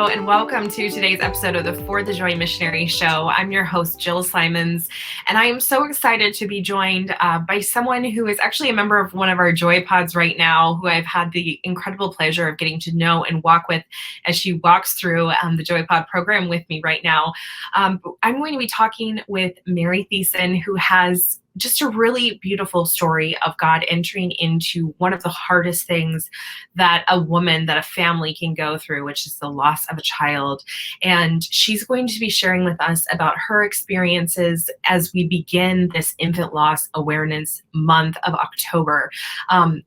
Hello, and welcome to today's episode of the For the Joy Missionary Show. I'm your host, Jill Simons, and I am so excited to be joined by someone who is actually a member of one of our Joy Pods right now, who I've had the incredible pleasure of getting to know and walk with as she walks through the Joy Pod program with me right now. I'm going to be talking with Mary Thissen, who has just a really beautiful story of God entering into one of the hardest things that a family can go through, which is the loss of a child. And she's going to be sharing with us about her experiences as we begin this Infant Loss Awareness Month of October.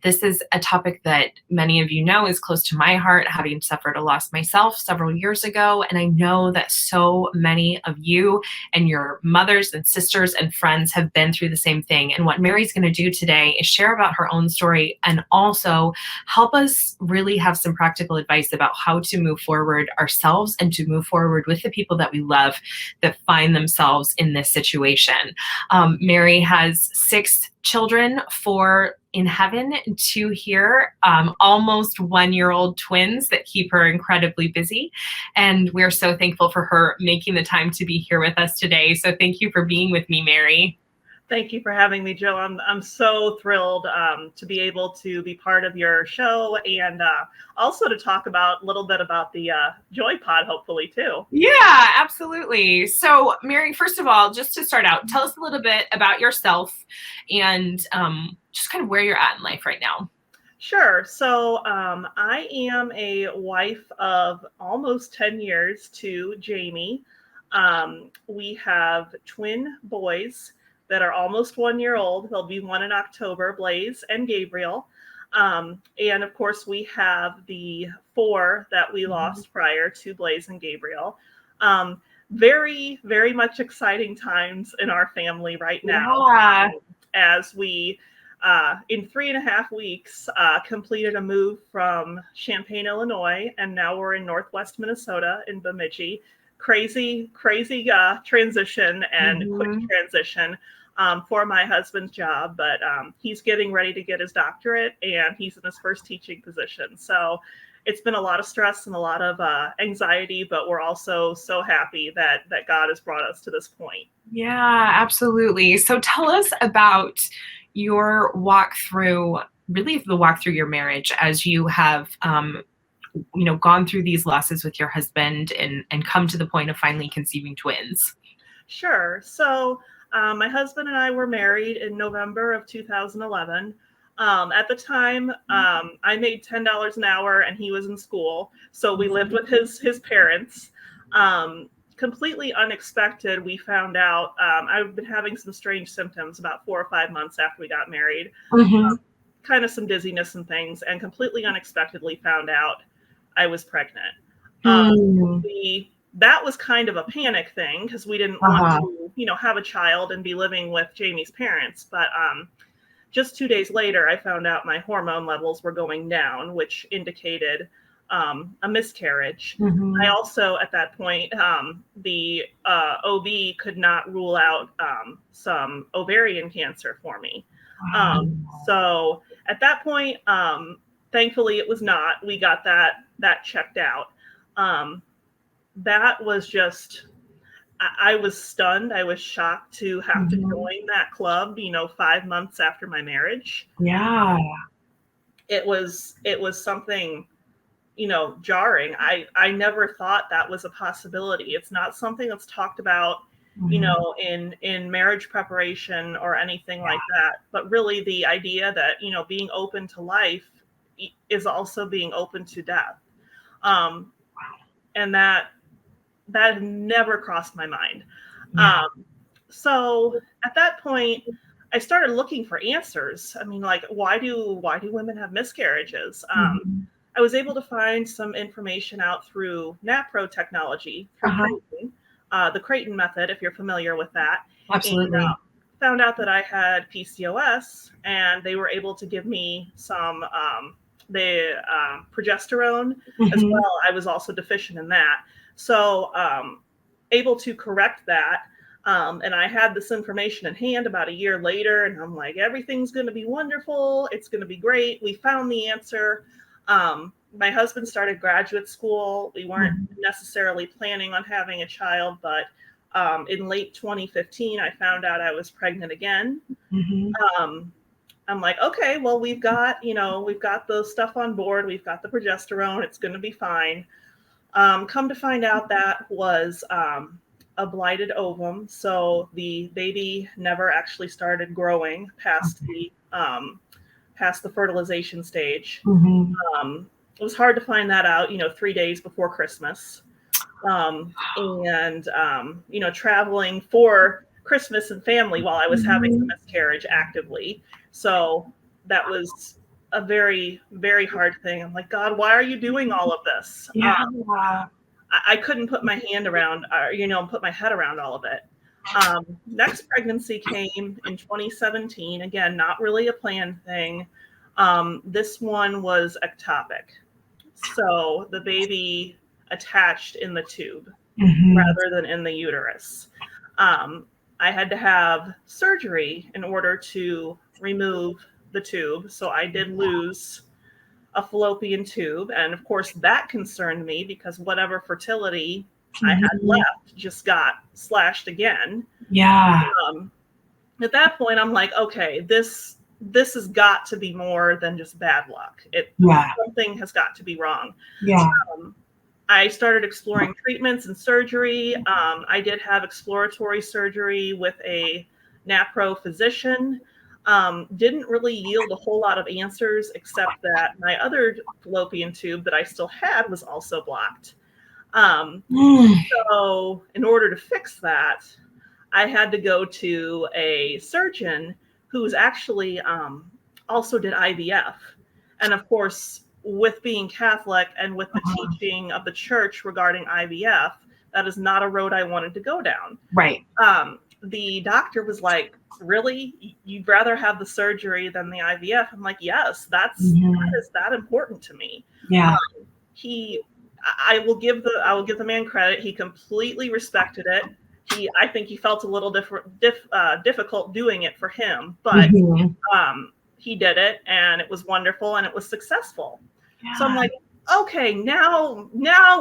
This is a topic that many of you know is close to my heart, having suffered a loss myself several years ago. And I know that so many of you and your mothers and sisters and friends have been through the same thing. And what Mary's going to do today is share about her own story and also help us really have some practical advice about how to move forward ourselves and to move forward with the people that we love that find themselves in this situation. Mary has 6 children, 4 in heaven, 2 here, almost 1-year-old twins that keep her incredibly busy. And we're so thankful for her making the time to be here with us today. So thank you for being with me, Mary. Thank you for having me, Jill. I'm so thrilled to be able to be part of your show and also to talk about a little bit about the Joy Pod, hopefully, too. Yeah, absolutely. So, Mary, first of all, just to start out, tell us a little bit about yourself and just kind of where you're at in life right now. Sure. So I am a wife of almost 10 years to Jaime. We have twin boys that are almost 1 year old. They'll be 1 in October, Blaise and Gabriel. And of course, we have the 4 that we lost prior to Blaise and Gabriel. Very, very much exciting times in our family right now. As we, in 3.5 weeks, completed a move from Champaign, Illinois, and now we're in Northwest Minnesota in Bemidji. Crazy transition and quick transition. For my husband's job, but he's getting ready to get his doctorate and he's in his first teaching position. So it's been a lot of stress and a lot of anxiety, but we're also so happy that God has brought us to this point. Yeah, absolutely. So tell us about your walk through, really the walk through your marriage as you have gone through these losses with your husband and come to the point of finally conceiving twins. Sure. So my husband and I were married in November of 2011. At the time, I made $10 an hour and he was in school. So we lived with his parents. Completely unexpected, we found out I've been having some strange symptoms about 4 or 5 months after we got married. Kind of some dizziness and things, and completely unexpectedly found out I was pregnant. That was kind of a panic thing because we didn't want to, have a child and be living with Jaime's parents. But just 2 days later, I found out my hormone levels were going down, which indicated a miscarriage. I also, at that point, the OB could not rule out some ovarian cancer for me. So at that point, thankfully, it was not. We got that checked out. That was just, I was stunned. I was shocked to have to join that club, 5 months after my marriage. Yeah. It was something, jarring. I never thought that was a possibility. It's not something that's talked about, in marriage preparation or anything like that. But really the idea that, being open to life is also being open to death. And that never crossed my mind. So at that point, I started looking for answers. I mean, like, why do women have miscarriages? I was able to find some information out through NAPRO technology, the Creighton method, if you're familiar with that. Absolutely. And, found out that I had PCOS, and they were able to give me some progesterone as well. I was also deficient in that. So able to correct that. And I had this information in hand about a year later, and I'm like, everything's going to be wonderful. It's going to be great. We found the answer. My husband started graduate school. We weren't necessarily planning on having a child, but in late 2015, I found out I was pregnant again. I'm like, okay, well, we've got the stuff on board. We've got the progesterone. It's going to be fine. Come to find out, that was a blighted ovum. So the baby never actually started growing past the fertilization stage. It was hard to find that out, 3 days before Christmas. Traveling for Christmas and family while I was having the miscarriage actively. So that was a very, very hard thing. I'm like, God, why are you doing all of this? Yeah. I couldn't put my hand around, put my head around all of it. Next pregnancy came in 2017. Again, not really a planned thing. This one was ectopic. So the baby attached in the tube rather than in the uterus. I had to have surgery in order to remove the tube. So I did lose a fallopian tube. And of course, that concerned me because whatever fertility I had left just got slashed again. Yeah. At that point, I'm like, okay, this has got to be more than just bad luck. Something has got to be wrong. Yeah. I started exploring treatments and surgery. I did have exploratory surgery with a NAPRO physician. Didn't really yield a whole lot of answers, except that my other fallopian tube that I still had was also blocked. So in order to fix that, I had to go to a surgeon who's actually also did IVF. And of course, with being Catholic and with the teaching of the church regarding IVF, that is not a road I wanted to go down. Right. The doctor was like, really? You'd rather have the surgery than the IVF? I'm like, yes, that is that important to me. Yeah. I will give the man credit. He completely respected it. I think he felt a little difficult doing it for him, but he did it, and it was wonderful, and it was successful. Yeah. So I'm like, okay, now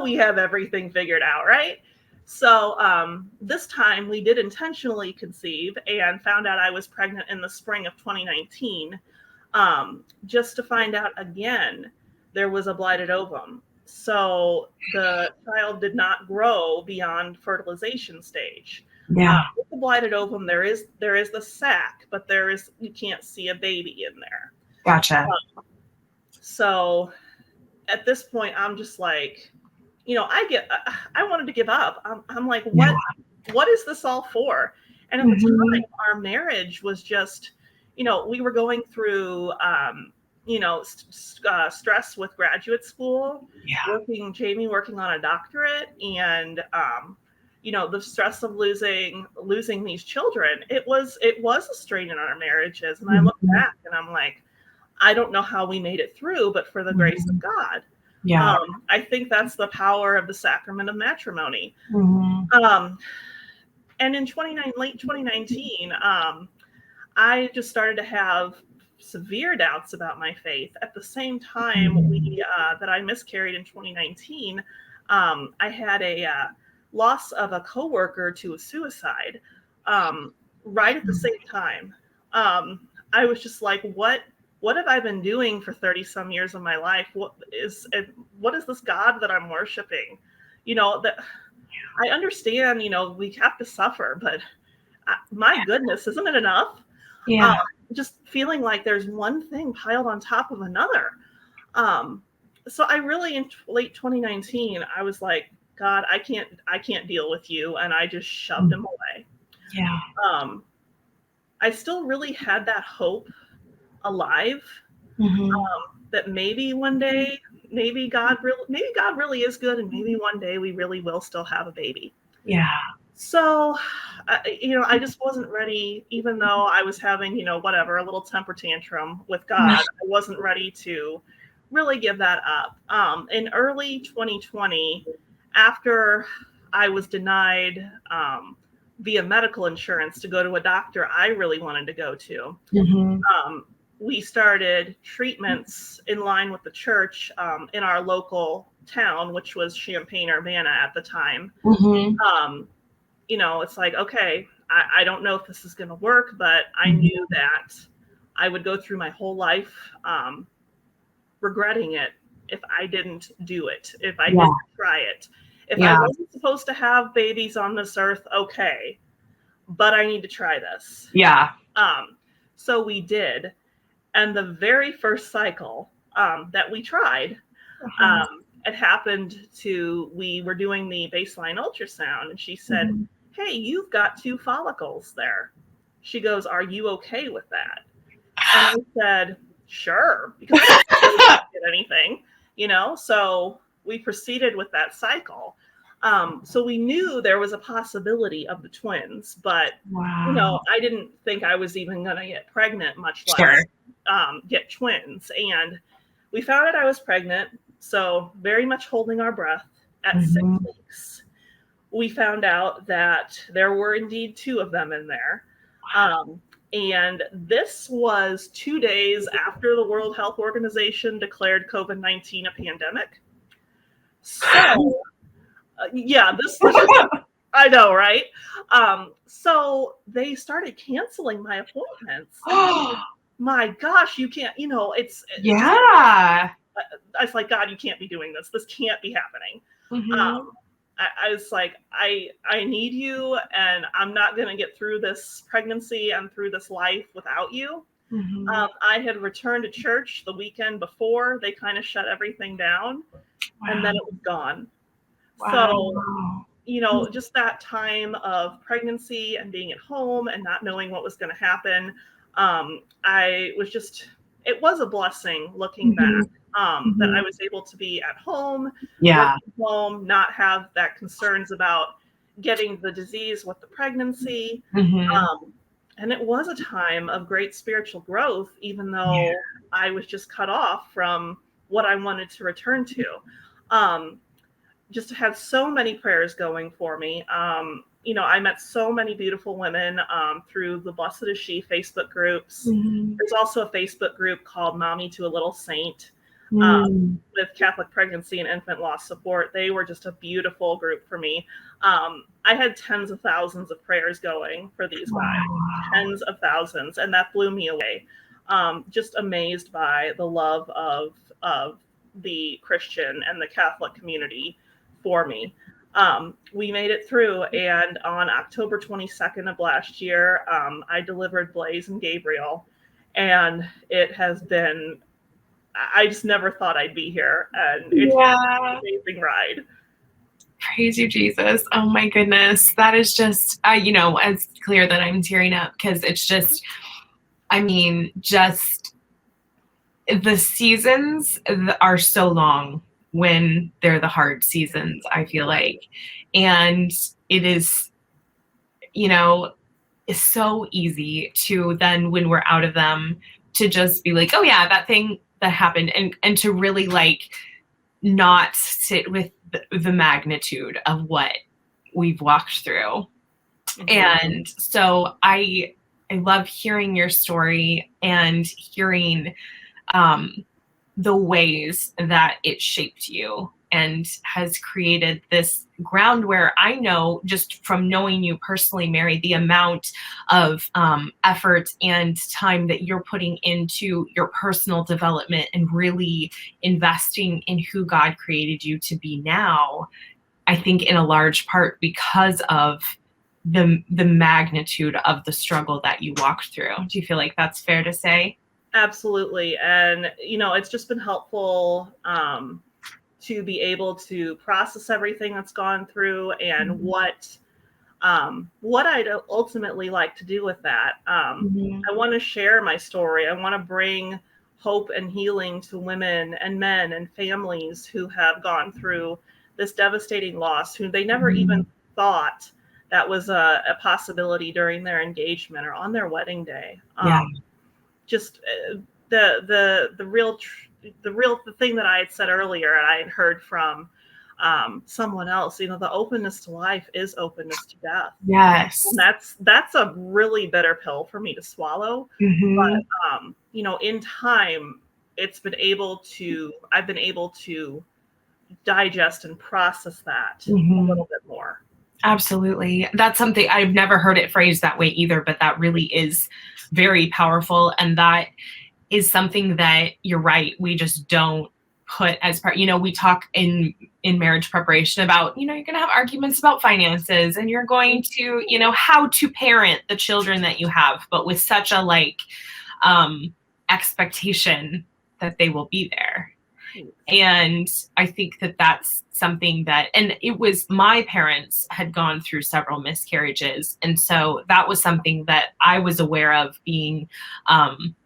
we have everything figured out, right? So this time we did intentionally conceive and found out I was pregnant in the spring of 2019, just to find out again there was a blighted ovum. So the child did not grow beyond fertilization stage. Yeah. With the blighted ovum, there is the sac, but you can't see a baby in there. Gotcha. So at this point, I'm just like, I wanted to give up. I'm like, what is this all for? And at the time, our marriage was just, we were going through, stress with graduate school, Jaime working on a doctorate, and the stress of losing these children. It was a strain in our marriages. And I look back and I'm like, I don't know how we made it through, but for the grace of God. Yeah. I think that's the power of the sacrament of matrimony. And in late 2019, I just started to have severe doubts about my faith. At the same time that I miscarried in 2019, I had a loss of a coworker to a suicide right at the same time. I was just like, what have I been doing for 30 some years of my life? What is this God that I'm worshiping? That I understand, we have to suffer, but my goodness, isn't it enough? Yeah. Just feeling like there's one thing piled on top of another. So I really, in late 2019, I was like, God, I can't deal with you. And I just shoved him away. Yeah. I still really had that hope alive, that maybe one day, maybe God really is good, and maybe one day we really will still have a baby. Yeah. So, I just wasn't ready, even though I was having, a little temper tantrum with God. I wasn't ready to really give that up. In early 2020, after I was denied via medical insurance to go to a doctor I really wanted to go to, we started treatments in line with the church in our local town, which was Champaign-Urbana at the time. You know, it's like, okay, I don't know if this is going to work, but I knew that I would go through my whole life regretting it if I didn't do it, if I didn't try it. If I wasn't supposed to have babies on this earth, okay, but I need to try this. So we did. And the very first cycle that we tried, it happened to, we were doing the baseline ultrasound, and she said, hey, you've got 2 follicles there. She goes, are you okay with that? And I said, sure, because I didn't get anything, you know? So we proceeded with that cycle. So we knew there was a possibility of the twins, but, you know, I didn't think I was even going to get pregnant, much less get twins. And we found out I was pregnant. So very much holding our breath at 6 weeks. We found out that there were indeed 2 of them in there. And this was 2 days after the World Health Organization declared COVID-19 a pandemic. So, yeah, this was, I know, right? So they started canceling my appointments. My gosh, you can't, you know, it's I was like, God, you can't be doing this. This can't be happening. I was like, I need you, and I'm not going to get through this pregnancy and through this life without you. I had returned to church the weekend before. They kind of shut everything down, and then it was gone. So, you know, just that time of pregnancy and being at home and not knowing what was going to happen, I was just, it was a blessing looking back. That I was able to be at home, home, not have that concerns about getting the disease with the pregnancy. And it was a time of great spiritual growth, even though I was just cut off from what I wanted to return to. Just had so many prayers going for me. You know, I met so many beautiful women through the Blessed Is She Facebook groups. There's also a Facebook group called Mommy to a Little Saint. With Catholic pregnancy and infant loss support. They were just a beautiful group for me. I had tens of thousands of prayers going for these guys, tens of thousands, and that blew me away. Just amazed by the love of the Christian and the Catholic community for me. We made it through, and on October 22nd of last year, I delivered Blaise and Gabriel, and it has been, I just never thought I'd be here, and it's been an amazing ride. Praise you, Jesus. Oh my goodness. That is just, you know, it's clear that I'm tearing up, because it's just, I mean, just the seasons are so long when they're the hard seasons, I feel like. And it is, you know, it's so easy to then, when we're out of them, to just be like, oh yeah, that thing that happened, and to really like not sit with the magnitude of what we've walked through. And so I love hearing your story and hearing the ways that it shaped you and has created this ground where I know, just from knowing you personally, Mary, the amount of effort and time that you're putting into your personal development and really investing in who God created you to be now, I think in a large part because of the magnitude of the struggle that you walked through. Do you feel like that's fair to say? Absolutely. And, you know, it's just been helpful to be able to process everything that's gone through and what I'd ultimately like to do with that. I want to share my story. I want to bring hope and healing to women and men and families who have gone through this devastating loss, who they never even thought that was a possibility during their engagement or on their wedding day. Just the thing that I had said earlier, and I had heard from someone else, you know, the openness to life is openness to death. Yes. And that's a really bitter pill for me to swallow. But in time, I've been able to digest and process that a little bit more. Absolutely. That's something I've never heard it phrased that way either, but that really is very powerful. And that is something that you're right. We just don't put as part, we talk in marriage preparation about, you're going to have arguments about finances and you're going to, how to parent the children that you have, but with such a expectation that they will be there. And I think that that's something and it was, my parents had gone through several miscarriages. And so that was something that I was aware of being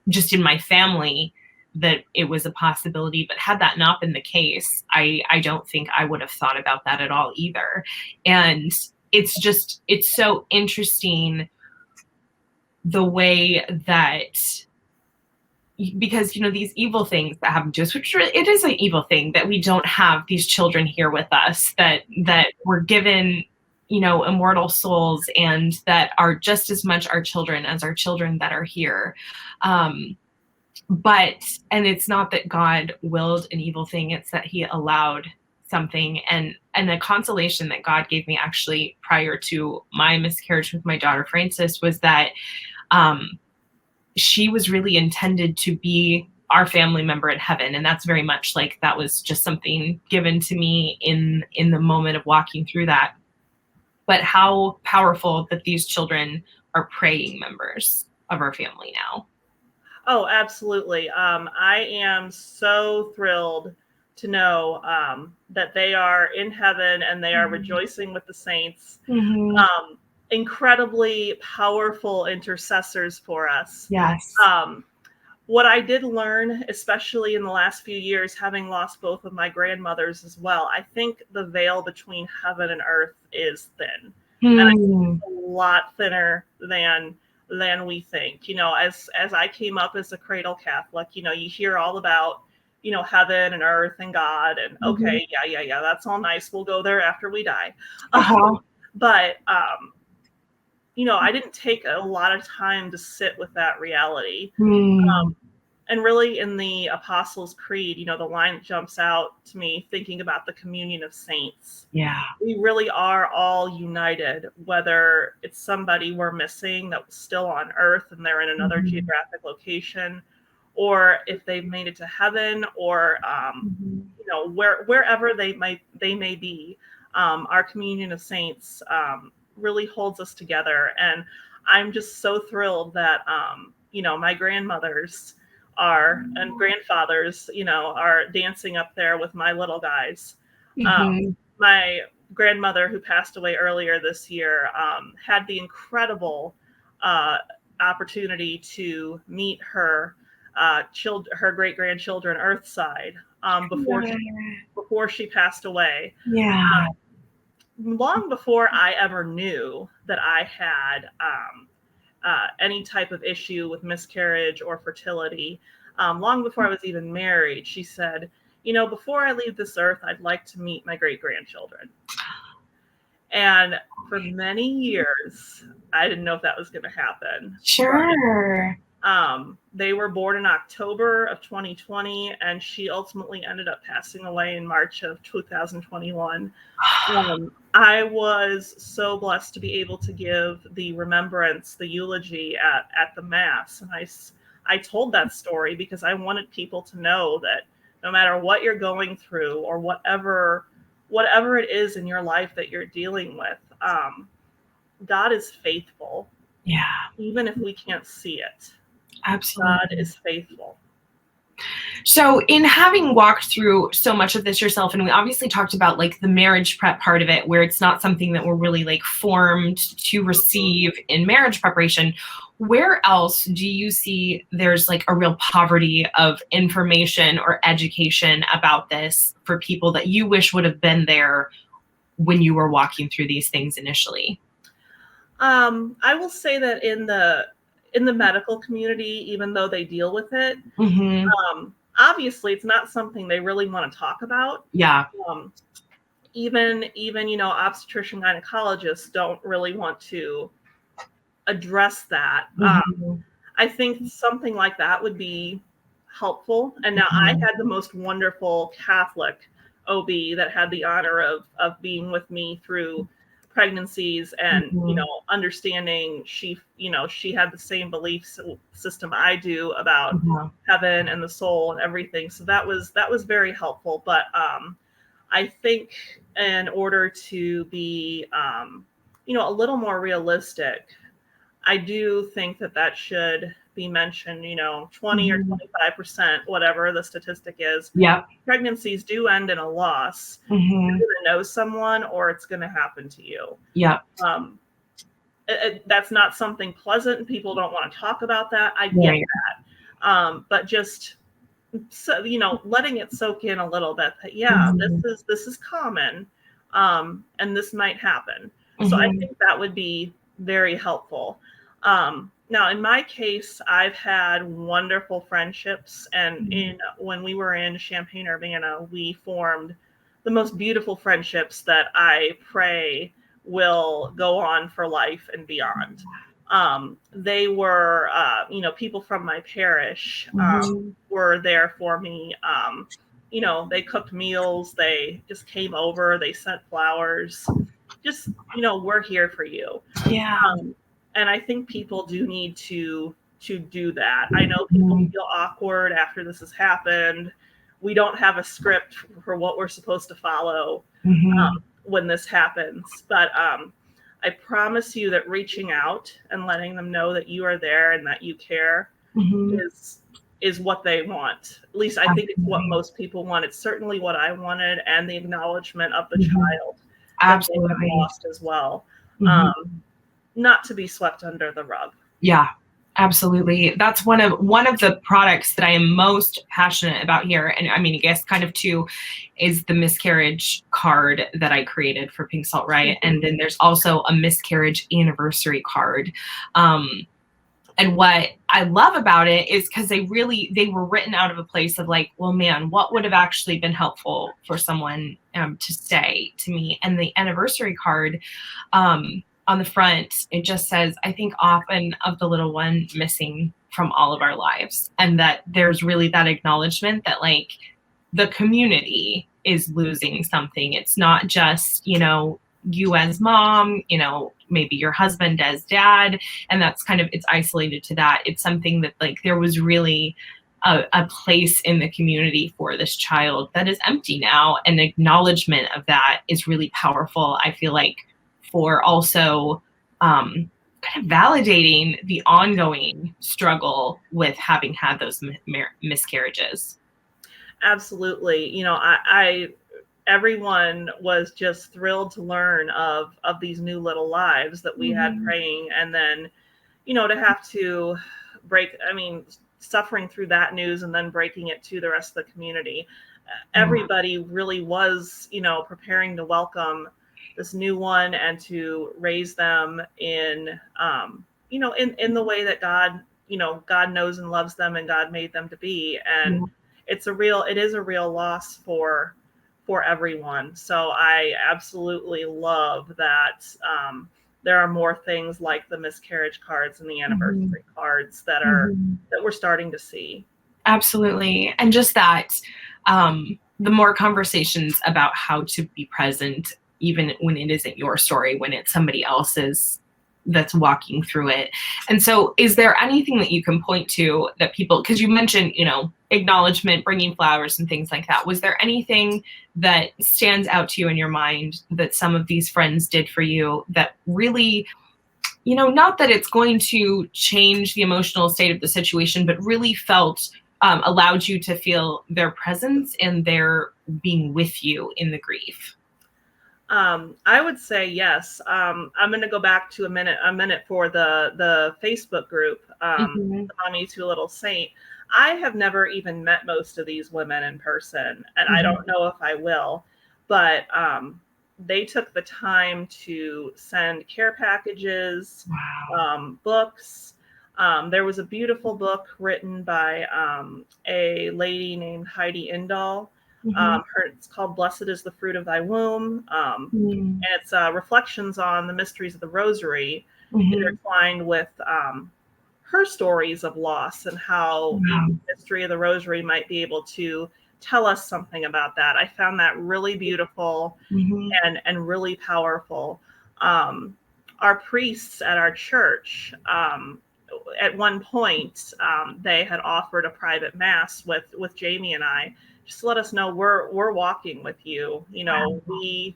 just in my family, that it was a possibility. But had that not been the case, I don't think I would have thought about that at all either. And it's so interesting the way that, because these evil things that happen to us, which it is an evil thing that we don't have these children here with us, that we're given immortal souls and that are just as much our children as our children that are here. But it's not that God willed an evil thing, it's that he allowed something. And the consolation that God gave me actually prior to my miscarriage with my daughter Frances was that she was really intended to be our family member in heaven. And that's very much that was just something given to me in the moment of walking through that. But how powerful that these children are praying members of our family now. Oh, absolutely. I am so thrilled to know that they are in heaven and they are rejoicing with the saints. Incredibly powerful intercessors for us. Yes. What I did learn, especially in the last few years, having lost both of my grandmothers as well, I think the veil between heaven and earth is thin. And I think it's a lot thinner than we think. As I came up as a cradle Catholic, you hear all about, heaven and earth and God, and okay, yeah, that's all nice. We'll go there after we die. But I didn't take a lot of time to sit with that reality. And really in the Apostles' Creed, the line that jumps out to me thinking about the communion of saints. Yeah. We really are all united, whether it's somebody we're missing that was still on earth and they're in another geographic location, or if they've made it to heaven, or wherever they may be. Our communion of saints really holds us together. And I'm just so thrilled that, my grandmothers and grandfathers, are dancing up there with my little guys. My grandmother, who passed away earlier this year, had the incredible opportunity to meet her great-grandchildren Earthside before she passed away. Yeah. Long before I ever knew that I had any type of issue with miscarriage or fertility, long before I was even married, she said, before I leave this earth, I'd like to meet my great-grandchildren. And for many years, I didn't know if that was going to happen. Sure. They were born in October of 2020, and she ultimately ended up passing away in March of 2021. I was so blessed to be able to give the remembrance, the eulogy at the Mass. And I told that story because I wanted people to know that no matter what you're going through or whatever it is in your life that you're dealing with, God is faithful. Yeah. Even if we can't see it. Absolutely. God is faithful. So in having walked through so much of this yourself, and we obviously talked about the marriage prep part of it, where it's not something that we're really formed to receive in marriage preparation, where else do you see there's a real poverty of information or education about this for people that you wish would have been there when you were walking through these things initially? I will say that in the medical community, even though they deal with it, obviously it's not something they really want to talk about. Yeah. Even obstetrician gynecologists don't really want to address that. I think something like that would be helpful. And now I had the most wonderful Catholic OB that had the honor of being with me through pregnancies and, understanding she had the same belief system I do about heaven and the soul and everything. So that was very helpful. But I think in order to be, a little more realistic, I do think that should be mentioned, 20 or 25%, wwhatever the statistic is. Yeah. Pregnancies do end in a loss. You're going to know someone or it's going to happen to you. Yeah. That's not something pleasant. People don't want to talk about that. I get that. But just, letting it soak in a little bit that, this is common. And this might happen. So I think that would be very helpful. Now, in my case, I've had wonderful friendships, and when we were in Champaign, Urbana, we formed the most beautiful friendships that I pray will go on for life and beyond. They were, people from my parish were there for me. They cooked meals. They just came over. They sent flowers. Just, we're here for you. Yeah. And I think people do need to do that. I know people feel awkward after this has happened. We don't have a script for what we're supposed to follow when this happens. But I promise you that reaching out and letting them know that you are there and that you care is what they want. At least I think it's what most people want. It's certainly what I wanted, and the acknowledgement of the child. Absolutely. Lost as well. Not to be swept under the rug. Yeah, absolutely. That's one of the products that I am most passionate about here. And I mean, I guess kind of too is the miscarriage card that I created for Pink Salt Riot. And then there's also a miscarriage anniversary card. And what I love about it is because they were written out of a place of like, well, man, what would have actually been helpful for someone to say to me? And the anniversary card, on the front, it just says, I think often of the little one missing from all of our lives. And that there's really that acknowledgement that like the community is losing something. It's not just, you as mom, maybe your husband as dad. And that's kind of, it's isolated to that. It's something that like there was really a place in the community for this child that is empty now. And acknowledgement of that is really powerful. I feel like for also kind of validating the ongoing struggle with having had those miscarriages. Absolutely. Everyone was just thrilled to learn of these new little lives that we had praying. And then, to have to suffering through that news and then breaking it to the rest of the community. Everybody really was, preparing to welcome this new one and to raise them in, in the way that God, God knows and loves them and God made them to be. And it is a real loss for everyone. So I absolutely love that there are more things like the miscarriage cards and the anniversary cards that we're starting to see. Absolutely. And just that, the more conversations about how to be present even when it isn't your story, when it's somebody else's that's walking through it. And so is there anything that you can point to that people, because you mentioned, acknowledgement, bringing flowers and things like that. Was there anything that stands out to you in your mind that some of these friends did for you that really, not that it's going to change the emotional state of the situation, but really felt allowed you to feel their presence and their being with you in the grief? I would say yes. I'm going to go back to a minute for the Facebook group, Mommy to Little Saint. I have never even met most of these women in person, and I don't know if I will, but they took the time to send care packages, books. There was a beautiful book written by a lady named Heidi Indahl. It's called Blessed is the Fruit of Thy Womb. And it's reflections on the mysteries of the Rosary intertwined with her stories of loss and how the history of the rosary might be able to tell us something about that. I found that really beautiful and really powerful. Our priests at our church, at one point, they had offered a private mass with Jaime and I, just to let us know we're walking with you. You know, we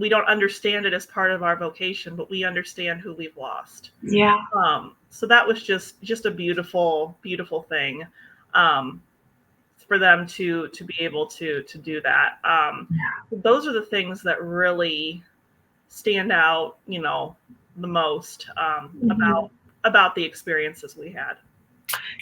don't understand it as part of our vocation, but we understand who we've lost. Yeah. So that was just a beautiful, beautiful thing, for them to be able to do that. Those are the things that really stand out, you know, the most, about the experiences we had.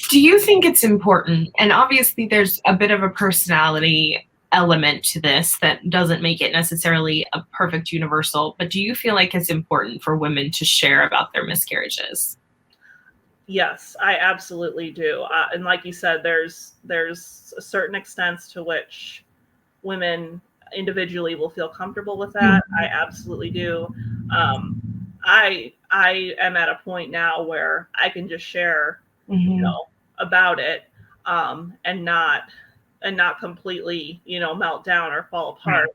Do you think it's important? And obviously there's a bit of a personality element to this that doesn't make it necessarily a perfect universal, but do you feel like it's important for women to share about their miscarriages? Yes, I absolutely do. And like you said, there's a certain extent to which women individually will feel comfortable with that. I absolutely do. I am at a point now where I can just share, you know, about it, and not completely, you know, melt down or fall apart.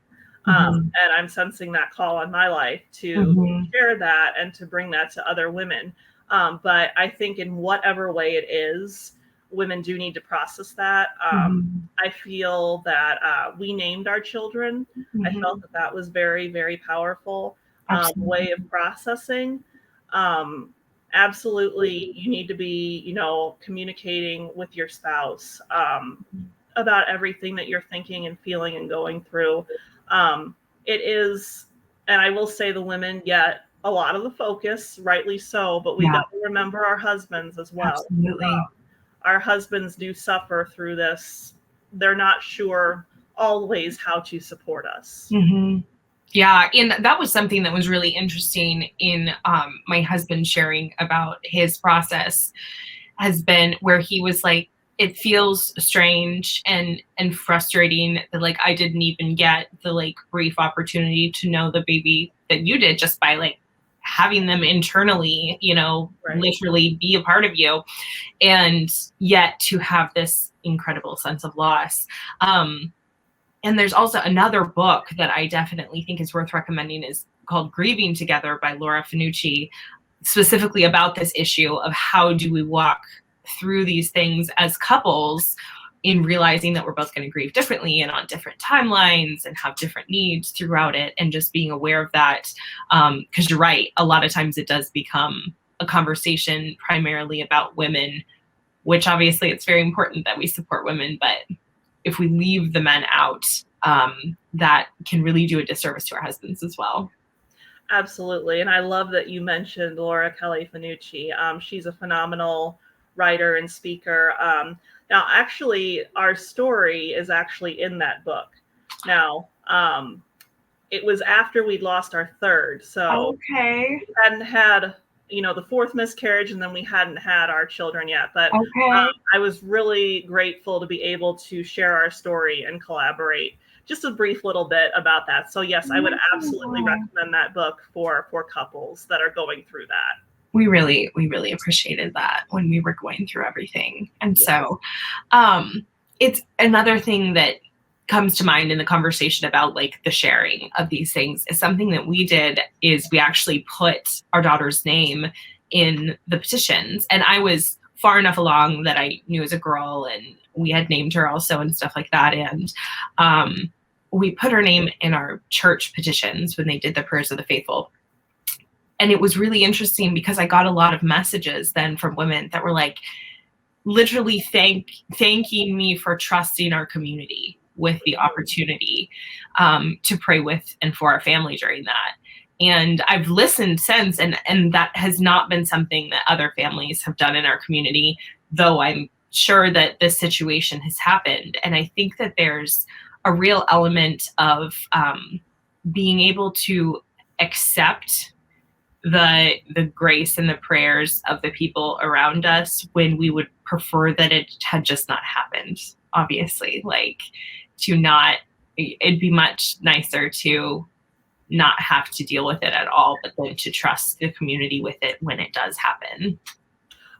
And I'm sensing that call on my life to share that and to bring that to other women. But I think in whatever way it is, women do need to process that. I feel that we named our children. I felt that was very, very powerful way of processing. Absolutely, you need to be, you know, communicating with your spouse about everything that you're thinking and feeling and going through. It is, and I will say the women get a lot of the focus, rightly so, but we got to remember our husbands as well. Absolutely. Our husbands do suffer through this. They're not sure always how to support us. Yeah, and that was something that was really interesting in my husband sharing about his process, has been where he was like, it feels strange and frustrating that like I didn't even get the like brief opportunity to know the baby that you did just by like having them internally, you know, literally be a part of you, and yet to have this incredible sense of loss. And there's also another book that I definitely think is worth recommending, is called Grieving Together by Laura Finucci, specifically about this issue of how do we walk through these things as couples in realizing that we're both going to grieve differently and on different timelines and have different needs throughout it, and just being aware of that. Because you're right, a lot of times it does become a conversation primarily about women, which obviously it's very important that we support women, but if we leave the men out, that can really do a disservice to our husbands as well. Absolutely. And I love that you mentioned Laura Kelly Finucci. She's a phenomenal writer and speaker. Now, actually, our story is actually in that book. Now, it was after we'd lost our third. So we hadn't had, you know, the fourth miscarriage, and then we hadn't had our children yet. But I was really grateful to be able to share our story and collaborate just a brief little bit about that. So yes, I would absolutely recommend that book for couples that are going through that. We really appreciated that when we were going through everything. And so it's another thing that comes to mind in the conversation about like the sharing of these things is something that we did, is we actually put our daughter's name in the petitions. And I was far enough along that I knew as a girl, and we had named her also and stuff like that. And we put her name in our church petitions when they did the prayers of the faithful. And it was really interesting because I got a lot of messages then from women that were like literally thanking me for trusting our community with the opportunity to pray with and for our family during that. And I've listened since, and that has not been something that other families have done in our community, though I'm sure that this situation has happened. And I think that there's a real element of being able to accept the grace and the prayers of the people around us when we would prefer that it had just not happened. Obviously, like it'd be much nicer to not have to deal with it at all, but then to trust the community with it when it does happen.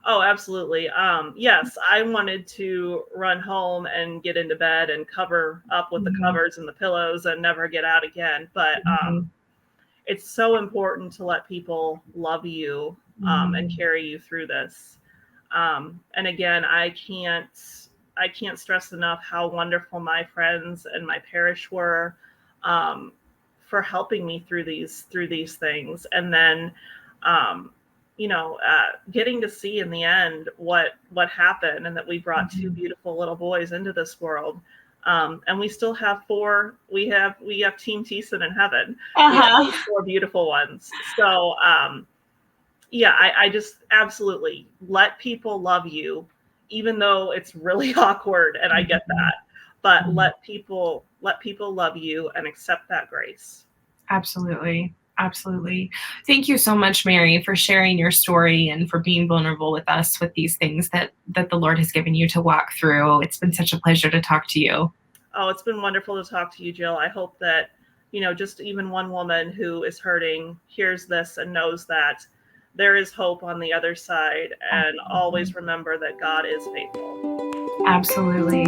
Oh, absolutely. Yes, I wanted to run home and get into bed and cover up with the covers and the pillows and never get out again. But it's so important to let people love you and carry you through this. And again, I can't stress enough how wonderful my friends and my parish were for helping me through these things. And then getting to see in the end what happened, and that we brought two beautiful little boys into this world. And we still have four. We have Team Thissen in heaven. We have four beautiful ones. So I just absolutely let people love you, even though it's really awkward, and I get that. But let people love you and accept that grace. Absolutely. Absolutely. Thank you so much, Mary, for sharing your story and for being vulnerable with us with these things that the Lord has given you to walk through. It's been such a pleasure to talk to you. Oh, it's been wonderful to talk to you, Jill. I hope that, just even one woman who is hurting hears this and knows that there is hope on the other side, and always remember that God is faithful. Absolutely.